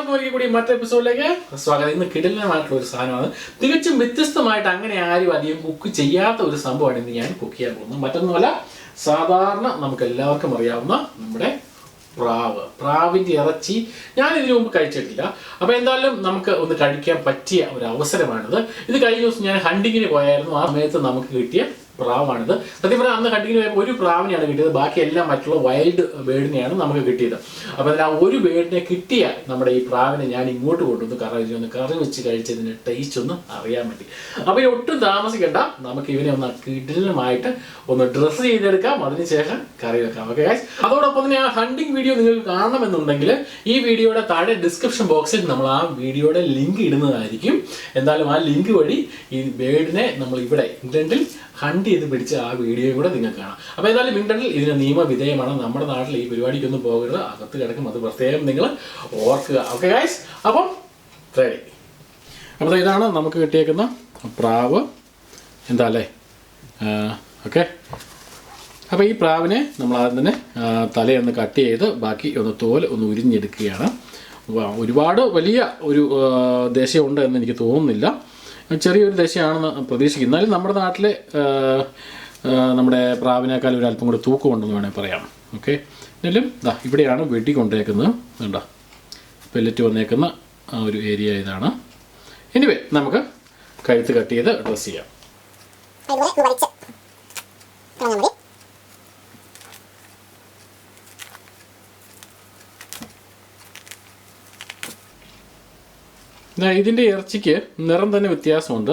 എല്ലാവർക്കും ഒരിക്കൽ കൂടി മറ്റൊരു എപ്പിസോഡിലേക്ക് സ്വാഗതം. ഇന്ന് കിടിലമായിട്ടുള്ള ഒരു സാധനമാണ്. തികച്ചും വ്യത്യസ്തമായിട്ട് അങ്ങനെ ആരും അധികം കുക്ക് ചെയ്യാത്ത ഒരു സംഭവമാണ് ഇന്ന് ഞാൻ കുക്ക് ചെയ്യാൻ പോകുന്നത്. മറ്റൊന്നുമല്ല, സാധാരണ നമുക്ക് എല്ലാവർക്കും അറിയാവുന്ന നമ്മുടെ പ്രാവിൻ്റെ ഇറച്ചി ഞാൻ ഇതിനു മുമ്പ് കഴിച്ചിട്ടില്ല. അപ്പോൾ എന്തായാലും നമുക്ക് ഒന്ന് കഴിക്കാൻ പറ്റിയ ഒരു അവസരമാണിത്. ഇത് കഴിഞ്ഞ ദിവസം ഞാൻ ഹണ്ടിങ്ങിന് പോയായിരുന്നു. ആ സമയത്ത് നമുക്ക് കിട്ടിയ പ്രാവാണിത്. സത്യം പറഞ്ഞാൽ അന്ന് ഹണ്ടിങ്ങിന് പോയപ്പോൾ ഒരു പ്രാവിനെയാണ് കിട്ടിയത്. ബാക്കിയെല്ലാം മറ്റുള്ള വൈൽഡ് ബേർഡിനെയാണ് നമുക്ക് കിട്ടിയത്. അപ്പോൾ അതിൽ ആ ഒരു ബേർഡിനെ കിട്ടിയ നമ്മുടെ ഈ പ്രാവിനെ ഞാൻ ഇങ്ങോട്ട് കൊണ്ടുവന്ന് കറി വെച്ച് കഴിച്ചതിൻ്റെ ടേസ്റ്റ് ഒന്ന് അറിയാൻ പറ്റി. അപ്പോൾ ഈ ഒട്ടും താമസിക്കേണ്ട, നമുക്ക് ഇവനെ ഒന്ന് കിടിലമായിട്ട് ഒന്ന് ഡ്രസ്സ് ചെയ്തെടുക്കാം, അതിനുശേഷം കറി വെക്കാം. ഓക്കെ ഗൈസ്, അതോടൊപ്പം തന്നെ ആ ഹണ്ടിങ് വീഡിയോ നിങ്ങൾക്ക് കാണണമെന്നുണ്ടെങ്കിൽ ഈ വീഡിയോയുടെ താഴെ ഡിസ്ക്രിപ്ഷൻ ബോക്സിൽ നമ്മൾ ആ വീഡിയോയുടെ ലിങ്ക് ഇടുന്നതായിരിക്കും. എന്തായാലും ആ ലിങ്ക് വഴി ഈ ബേർഡിനെ നമ്മൾ ഇവിടെ ഇംഗ്ലണ്ടിൽ ഹണ്ട് ചെയ്ത് പിടിച്ച ആ വീഡിയോ കൂടെ നിങ്ങൾക്ക് കാണാം. അപ്പോൾ ഏതായാലും ഇംഗ്ലണ്ടിൽ ഇതിന് നിയമവിധേയമാണ്. നമ്മുടെ നാട്ടിൽ ഈ പരിപാടിക്കൊന്നും പോകരുത്, അകത്ത് കിടക്കും, അത് പ്രത്യേകം നിങ്ങൾ ഓർക്കുക. ഓക്കെ ഗൈസ്, അപ്പം റെഡി. അപ്പോൾ ഇതാണ് നമുക്ക് കിട്ടിയേക്കുന്ന പ്രാവ്. എന്താ അല്ലേ? ഓക്കെ, അപ്പോൾ ഈ പ്രാവിനെ നമ്മൾ ആദ്യം തന്നെ തലയൊന്ന് കട്ട് ചെയ്ത് ബാക്കി ഒന്ന് തോല് ഒന്ന് ഉരിഞ്ഞെടുക്കുകയാണ്. ഒരുപാട് വലിയ ഒരു ദേശീയമുണ്ട് എന്ന് എനിക്ക് തോന്നുന്നില്ല, ചെറിയൊരു ദേശീയമാണെന്ന് പ്രതീക്ഷിക്കുന്നു. എന്നാലും നമ്മുടെ നാട്ടിലെ നമ്മുടെ പ്രാവിനേക്കാൾ ഒരു അല്പം കൂടി തൂക്കമുണ്ടെന്ന് വേണമെങ്കിൽ പറയാം. ഓക്കെ, എന്നാലും ഇവിടെയാണ് വെടി കൊണ്ടേക്കുന്നത്. വേണ്ട പെല്ലറ്റ് വന്നേക്കുന്ന ആ ഒരു ഏരിയ ഇതാണ്. എനിവേ, നമുക്ക് കഴുത്ത് കട്ട് ചെയ്ത് ഡ്രസ്സ് ചെയ്യാം. ഇതിൻ്റെ ഇറച്ചിക്ക് നിറം തന്നെ വ്യത്യാസമുണ്ട്.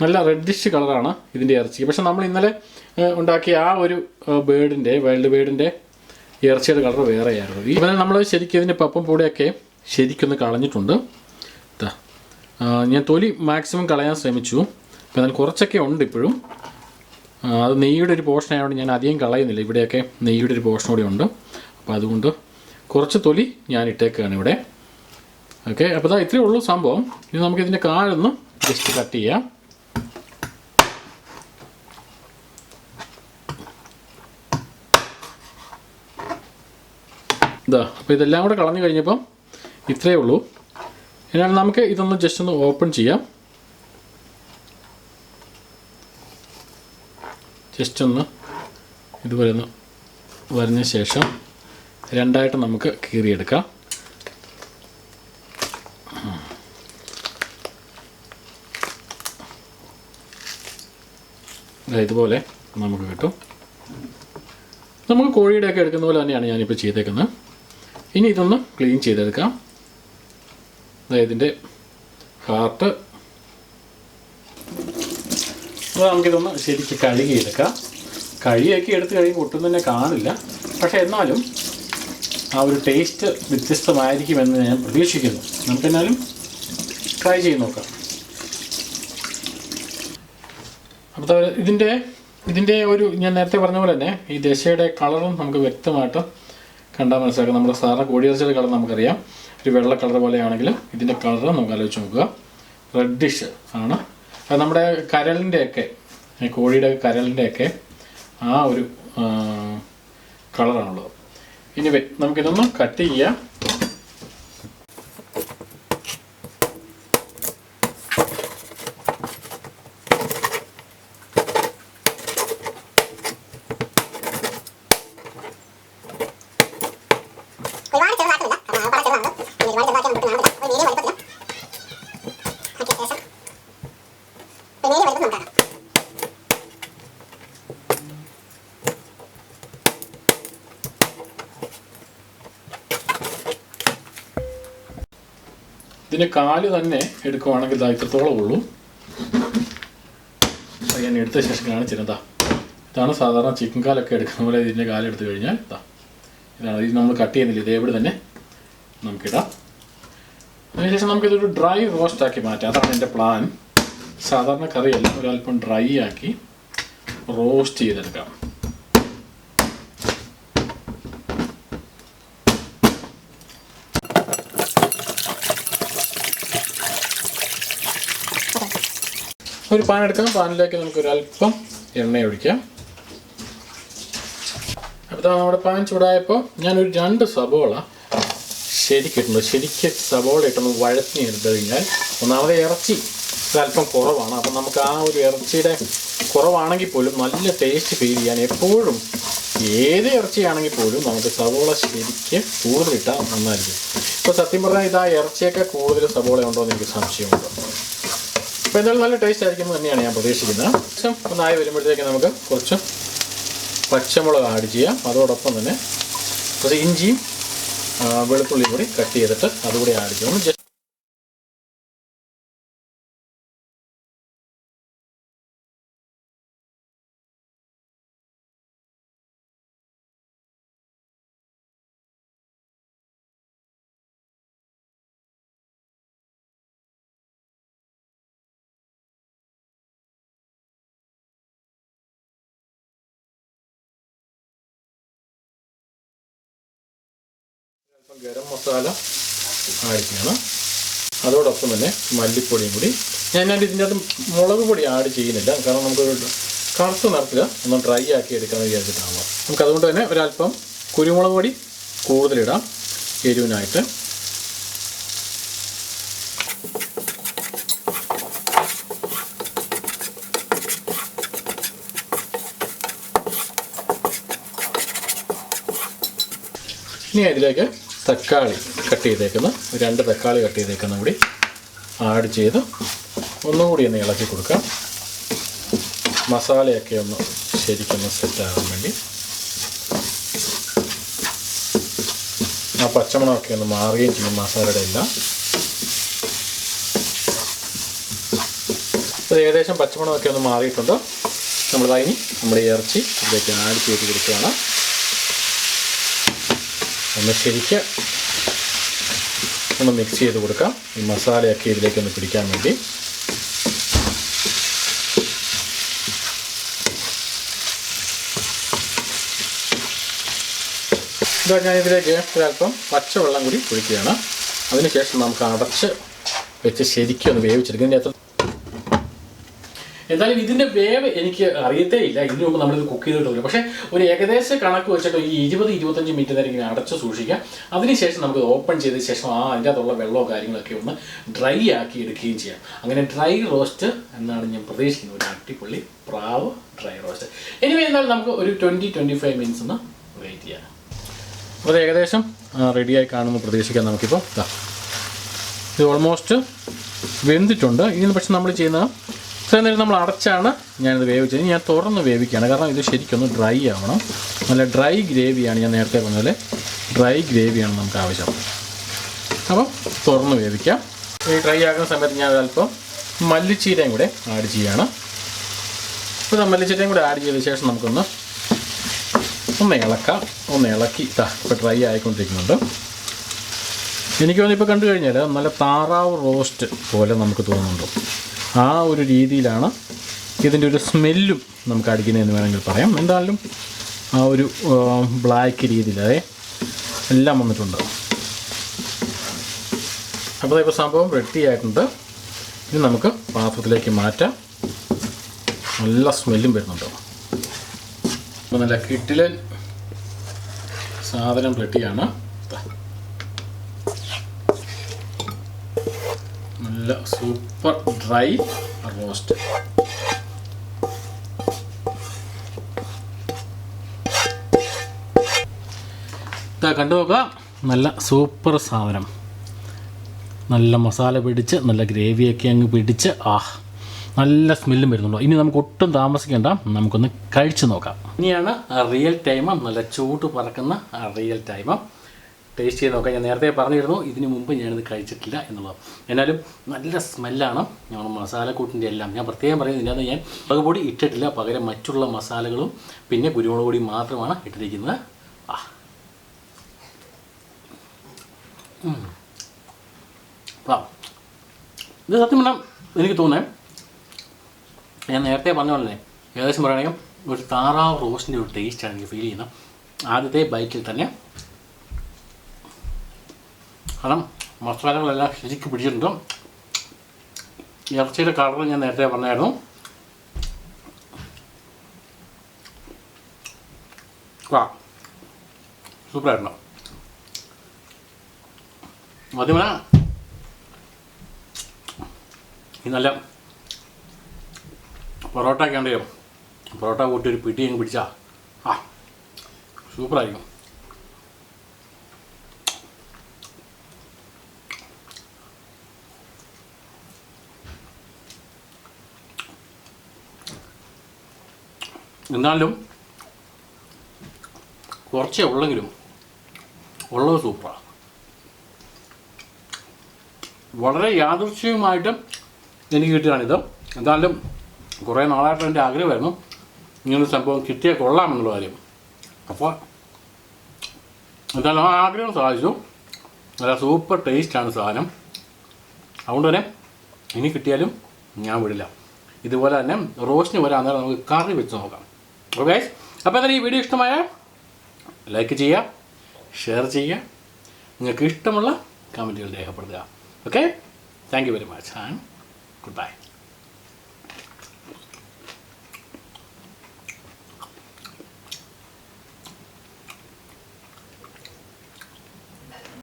നല്ല റെഡിഷ് കളറാണ് ഇതിൻ്റെ ഇറച്ചിക്ക്. പക്ഷെ നമ്മൾ ഇന്നലെ ഉണ്ടാക്കിയ ആ ഒരു വൈൽഡ് ബേർഡിൻ്റെ ഇറച്ചിയുടെ കളർ വേറെയായിരുന്നു. ഇപ്പം നമ്മൾ ശരിക്കും ഇതിൻ്റെ പപ്പും പൂടെയൊക്കെ ശരിക്കൊന്ന് കളഞ്ഞിട്ടുണ്ട്. ഞാൻ തൊലി മാക്സിമം കളയാൻ ശ്രമിച്ചു. അപ്പം എന്നാൽ കുറച്ചൊക്കെ ഉണ്ട് ഇപ്പോഴും. അത് നെയ്യുടെ ഒരു പോർഷൻ ആയതുകൊണ്ട് ഞാൻ അധികം കളയുന്നില്ല. ഇവിടെയൊക്കെ നെയ്യുടെ ഒരു പോർഷൻ കൂടി ഉണ്ട്. അപ്പോൾ അതുകൊണ്ട് കുറച്ച് തൊലി ഞാൻ ഇട്ടേക്കാണ് ഇവിടെ. ഓക്കെ, അപ്പോൾ ഇത്രയേ ഉള്ളൂ സംഭവം. ഇനി നമുക്കിതിൻ്റെ കാലൊന്ന് ജസ്റ്റ് കട്ട് ചെയ്യാം. അപ്പോൾ ഇതെല്ലാം കൂടെ കളഞ്ഞു കഴിഞ്ഞപ്പം ഇത്രയേ ഉള്ളൂ. എന്നാൽ നമുക്ക് ഇതൊന്ന് ജസ്റ്റ് ഒന്ന് ഓപ്പൺ ചെയ്യാം. ജസ്റ്റ് ഒന്ന് ഇതുപോലെ ഒന്ന് വരഞ്ഞ ശേഷം രണ്ടായിട്ട് നമുക്ക് കീറിയെടുക്കാം. ഇതുപോലെ നമുക്ക് കിട്ടും. നമുക്ക് കോഴിയുടെയൊക്കെ എടുക്കുന്ന പോലെ തന്നെയാണ് ഞാനിപ്പോൾ ചെയ്തേക്കുന്നത്. ഇനി ഇതൊന്ന് ക്ലീൻ ചെയ്തെടുക്കാം. ഇതിൻ്റെ ഹാർട്ട് നമുക്കിതൊന്ന് ശരിക്ക് കഴുകിയെടുക്കാം. കഴുകിയൊക്കെ എടുത്ത് കഴിയുമ്പോൾ ഒട്ടും തന്നെ കാണില്ല. പക്ഷേ എന്നാലും ആ ഒരു ടേസ്റ്റ് വ്യത്യസ്തമായിരിക്കുമെന്ന് ഞാൻ പ്രതീക്ഷിക്കുന്നു. നമുക്കെന്നാലും ട്രൈ ചെയ്ത് നോക്കാം. അപ്പോൾ ഇതിൻ്റെ ഒരു ഞാൻ നേരത്തെ പറഞ്ഞ പോലെ തന്നെ ഈ ദശയുടെ കളറും നമുക്ക് വ്യക്തമായിട്ട് കണ്ടാൽ മനസ്സിലാക്കാം. നമ്മുടെ സാധാരണ കോഴിയിറച്ചിയുടെ കളർ നമുക്കറിയാം, ഒരു വെള്ള കളർ പോലെയാണെങ്കിലും ഇതിൻ്റെ കളർ നമുക്ക് ആലോചിച്ച് നോക്കുക, റെഡിഷ് ആണ്. അത് നമ്മുടെ കരളിൻ്റെയൊക്കെ, കോഴിയുടെ കരളിൻ്റെയൊക്കെ ആ ഒരു കളറാണുള്ളത്. ഇനി നമുക്കിതൊന്ന് കട്ട് ചെയ്യാം. ഇതിൻ്റെ കാല് തന്നെ എടുക്കുവാണെങ്കിൽ ഇത്രത്തോളം ഉള്ളൂ. അത് ഞാൻ എടുത്ത ശേഷം കാണിച്ചിരുന്നതാ. ഇതാണ് സാധാരണ ചിക്കൻ കാലൊക്കെ എടുക്കുന്ന പോലെ ഇതിൻ്റെ കാലെടുത്ത് കഴിഞ്ഞാൽ ഇതാണ്. ഇത് നമ്മൾ കട്ട് ചെയ്യുന്നില്ല, ഇതേവിടെ തന്നെ നമുക്കിടാം. അതിനുശേഷം നമുക്കിതൊരു ഡ്രൈ റോസ്റ്റ് ആക്കി മാറ്റാം. അതാണ് എൻ്റെ പ്ലാൻ. സാധാരണ കറിയല്ല, ഒരല്പം ഡ്രൈ ആക്കി റോസ്റ്റ് ചെയ്തെടുക്കാം. ഒരു പാൻ എടുക്കാം. പാനിലേക്ക് നമുക്കൊരല്പം എണ്ണ ഒഴിക്കാം. അപ്പോൾ നമ്മുടെ പാൻ ചൂടായപ്പോൾ ഞാനൊരു 2 സബോള ശരിക്കിട്ടുണ്ട്. ശരിക്കും സവോള ഇട്ടൊന്ന് വഴറ്റി എടുത്തു കഴിഞ്ഞാൽ ഒന്നാമത് ഇറച്ചി അല്പം കുറവാണ്. അപ്പം നമുക്ക് ആ ഒരു ഇറച്ചിയുടെ കുറവാണെങ്കിൽ പോലും നല്ല ടേസ്റ്റ് ഫീൽ ചെയ്യാൻ എപ്പോഴും ഏത് ഇറച്ചിയാണെങ്കിൽ പോലും നമുക്ക് സവോള ശരിക്ക് കൂടുതലിട്ടാൽ നന്നായിരിക്കും. ഇപ്പോൾ സത്യം പറഞ്ഞാൽ ഇതാ ഇറച്ചിയൊക്കെ കൂടുതൽ സവോള ഉണ്ടോ എന്ന് എനിക്ക് സംശയമുണ്ട്. അപ്പോൾ എന്തായാലും നല്ല ടേസ്റ്റ് ആയിരിക്കും തന്നെയാണ് ഞാൻ പ്രതീക്ഷിക്കുന്നത്. ശേഷം ഒന്നായി വരുമ്പോഴത്തേക്ക് നമുക്ക് കുറച്ച് പച്ചമുളക് ആഡ് ചെയ്യാം. അതോടൊപ്പം തന്നെ കുറച്ച് ഇഞ്ചിയും വെളുത്തുള്ളിയും കൂടി കട്ട് ചെയ്തിട്ട് അതുകൂടി ആഡ് ചെയ്യണം. ഗരം മസാല ആഡ് ചെയ്യണം. അതോടൊപ്പം തന്നെ മല്ലിപ്പൊടിയും കൂടി. ഞാൻ ഇതിൻ്റെ അകത്ത് മുളക് പൊടി ആഡ് ചെയ്യുന്നില്ല, കാരണം നമുക്കൊരു കറുത്ത നിറത്തിൽ ഒന്ന് ഡ്രൈ ആക്കി എടുക്കാമെന്ന് വിചാരിച്ചിട്ടാണ്. നമുക്കതുകൊണ്ട് തന്നെ ഒരല്പം കുരുമുളക് പൊടി കൂടുതലിടാം എരിവിനായിട്ട്. ഇനി അതിലേക്ക് തക്കാളി കട്ട് ചെയ്തേക്കുന്ന 2 തക്കാളി കട്ട് ചെയ്തേക്കുന്ന കൂടി ആഡ് ചെയ്ത് ഒന്നുകൂടി ഒന്ന് ഇളക്കി കൊടുക്കാം. മസാലയൊക്കെ ഒന്ന് ശരിക്കൊന്ന് സെറ്റാകാൻ വേണ്ടി. ആ പച്ചമണമൊക്കെ ഒന്ന് മാറുകയും ചെയ്യും മസാലയുടെ എല്ലാം. അപ്പോൾ ഏകദേശം പച്ചമണമൊക്കെ ഒന്ന് മാറിയിട്ടുണ്ട്. നമ്മളിതായി നമ്മുടെ ഇറച്ചി ഇതിലേക്ക് ആഡ് ചെയ്ത് കൊടുക്കുകയാണ്. ഒന്ന് ശരിക്ക് ഒന്ന് മിക്സ് ചെയ്ത് കൊടുക്കാം, ഈ മസാലയൊക്കെ ഇതിലേക്കൊന്ന് പിടിക്കാൻ വേണ്ടി. ഇതാ ഞാനിതിലേക്ക് ഒരല്പം പച്ചവെള്ളം കൂടി ഒഴിക്കുകയാണ്. അതിനുശേഷം നമുക്ക് അടച്ച് വെച്ച് ശരിക്കും ഒന്ന് വേവിച്ചെടുക്കും. എന്തായാലും ഇതിൻ്റെ വേവ് എനിക്ക് അറിയത്തേ ഇല്ല, ഇതിനു മുമ്പ് നമ്മളിത് കുക്ക് ചെയ്തിട്ടില്ല. പക്ഷേ ഒരു ഏകദേശ കണക്ക് വെച്ചിട്ട് ഈ 20-25 മിനിറ്റ് നേരം ഇങ്ങനെ അടച്ച് സൂക്ഷിക്കുക. അതിനുശേഷം നമുക്ക് ഓപ്പൺ ചെയ്തതിന് ശേഷം അതിൻ്റെ അകത്തുള്ള വെള്ളമോ കാര്യങ്ങളൊക്കെ ഒന്ന് ഡ്രൈ ആക്കി എടുക്കുകയും ചെയ്യാം. അങ്ങനെ ഡ്രൈ റോസ്റ്റ് എന്നാണ് ഞാൻ പ്രതീക്ഷിക്കുന്നത്. ഒരു അടിപൊളി പ്രാവ് ഡ്രൈ റോസ്റ്റ്. എനിവേ എന്തായാലും നമുക്ക് ഒരു 20-25 മിനിറ്റ്സ് ഒന്ന് വെയിറ്റ് ചെയ്യാം. അപ്പോൾ അത് ഏകദേശം റെഡിയായി കാണുമെന്ന് പ്രതീക്ഷിക്കാം. നമുക്കിപ്പോൾ ഇത് ഓൾമോസ്റ്റ് വെന്തിട്ടുണ്ട്. ഇനി പക്ഷെ നമ്മൾ ചെയ്യുന്നത് ഇത്രയും നേരം നമ്മൾ അടച്ചാണ് ഞാനിത് വേവിച്ചത്. ഞാൻ തുറന്ന് വേവിക്കുകയാണ്, കാരണം ഇത് ശരിക്കൊന്ന് ഡ്രൈ ആവണം. നല്ല ഡ്രൈ ഗ്രേവിയാണ്, ഞാൻ നേരത്തെ പറഞ്ഞ പോലെ ഡ്രൈ ഗ്രേവിയാണ് നമുക്ക് ആവശ്യം. അപ്പം തുറന്ന് വേവിക്കാം. ഈ ഡ്രൈ ആകുന്ന സമയത്ത് ഞാൻ അല്പം മല്ലിച്ചീരയും കൂടെ ആഡ് ചെയ്യുകയാണ്. ഇപ്പോൾ മല്ലിച്ചീരയും കൂടെ ആഡ് ചെയ്ത ശേഷം നമുക്കൊന്ന് ഒന്ന് ഇളക്കി ഇപ്പോൾ ഡ്രൈ ആയിക്കൊണ്ടിരിക്കുന്നുണ്ട്. എനിക്ക് തോന്നുന്നു ഇപ്പോൾ കണ്ടു കഴിഞ്ഞാൽ നല്ല താറാവ് റോസ്റ്റ് പോലെ നമുക്ക് തോന്നുന്നുണ്ട്. ആ ഒരു രീതിയിലാണ് ഇതിൻ്റെ ഒരു സ്മെല്ലും നമുക്ക് അടിക്കുന്നതെന്ന് വേണമെങ്കിൽ പറയാം. എന്തായാലും ആ ഒരു ബ്ലാക്ക് രീതിയിൽ എല്ലാം വന്നിട്ടുണ്ട്. അപ്പോൾ ഇപ്പോൾ സംഭവം റെഡി ആയിട്ടുണ്ട്. ഇനി നമുക്ക് പാത്രത്തിലേക്ക് മാറ്റാം. നല്ല സ്മെല്ലും വരുന്നുണ്ട്. അപ്പോൾ നല്ല കിടിലൻ സാധനം റെഡിയാണ്. നല്ല സൂപ്പർ ഡ്രൈ റോസ്റ്റ്. കണ്ടു നോക്കുക, നല്ല സൂപ്പർ സാധനം. നല്ല മസാല പിടിച്ച് നല്ല ഗ്രേവിയൊക്കെ അങ്ങ് പിടിച്ച് നല്ല സ്മെല്ലും വരുന്നുണ്ടോ. ഇനി നമുക്ക് ഒട്ടും താമസിക്കേണ്ട, നമുക്കൊന്ന് കഴിച്ച് നോക്കാം. ഇനിയാണ് റിയൽ ടൈം, നല്ല ചൂട് പറക്കുന്ന റിയൽ ടൈം. ടേസ്റ്റ് ചെയ്ത് നോക്കാം. ഞാൻ നേരത്തെ പറഞ്ഞിരുന്നു ഇതിന് മുമ്പ് ഞാനിത് കഴിച്ചിട്ടില്ല എന്നുള്ളത്. എന്നാലും നല്ല സ്മെല്ലാണ്. ഞങ്ങൾ മസാലക്കൂട്ടിൻ്റെ എല്ലാം ഞാൻ പ്രത്യേകം പറയുന്നില്ല, അത് ഞാൻ മുളക് പൊടി ഇട്ടിട്ടില്ല, പകരം മറ്റുള്ള മസാലകളും പിന്നെ കുരുമുളക് പൊടി മാത്രമാണ് ഇട്ടിരിക്കുന്നത്. ഇത് സത്യം പറഞ്ഞാൽ എനിക്ക് തോന്നുന്നത്, ഞാൻ നേരത്തെ പറഞ്ഞ പോലെ ഏകദേശം പറയുകയാണെങ്കിൽ ഒരു താറാവ് റോസ്റ്റിൻ്റെ ഒരു ടേസ്റ്റാണ് എനിക്ക് ഫീൽ ചെയ്യുന്നത് ആദ്യത്തെ ബൈറ്റിൽ തന്നെ. കാരണം മസാലകളെല്ലാം ശരിക്കും പിടിച്ചിട്ടുണ്ട്. ഇറച്ചിയുടെ കളർ ഞാൻ നേരത്തെ പറഞ്ഞായിരുന്നു. സൂപ്പറായിരുന്നു. ആദ്യമേ ഈ നല്ല പൊറോട്ട ഒക്കെ ഉണ്ടെയോ, പൊറോട്ട കൂട്ടി ഒരു പിടി അങ്ങ് പിടിച്ചാ സൂപ്പറായിരിക്കും. എന്നാലും കുറച്ചേ ഉള്ളെങ്കിലും ഉള്ളത് സൂപ്പറാണ്. വളരെ യാദൃശ്ചികമായിട്ട് എനിക്ക് കിട്ടിയതാണിത്. എന്തായാലും കുറേ നാളായിട്ട് എൻ്റെ ആഗ്രഹമായിരുന്നു ഇങ്ങനൊരു സംഭവം കിട്ടിയാൽ കൊള്ളാമെന്നുള്ള കാര്യം. അപ്പോൾ എന്തായാലും ആ ആഗ്രഹം സാധിച്ചു. നല്ല സൂപ്പർ ടേസ്റ്റാണ് സാധനം. അതുകൊണ്ട് തന്നെ ഇനി കിട്ടിയാലും ഞാൻ വിടില്ല. ഇതുപോലെ തന്നെ റോസ്റ്റിന് വരെ അന്നേരം നമുക്ക് കറി വെച്ച് നോക്കാം. ഓക്കെ, അപ്പോൾ എന്തായാലും ഈ വീഡിയോ ഇഷ്ടമായാൽ ലൈക്ക് ചെയ്യുക, ഷെയർ ചെയ്യുക, നിങ്ങൾക്ക് ഇഷ്ടമുള്ള കമൻറ്റുകൾ രേഖപ്പെടുത്തുക. Okay, thank you very much and good bye.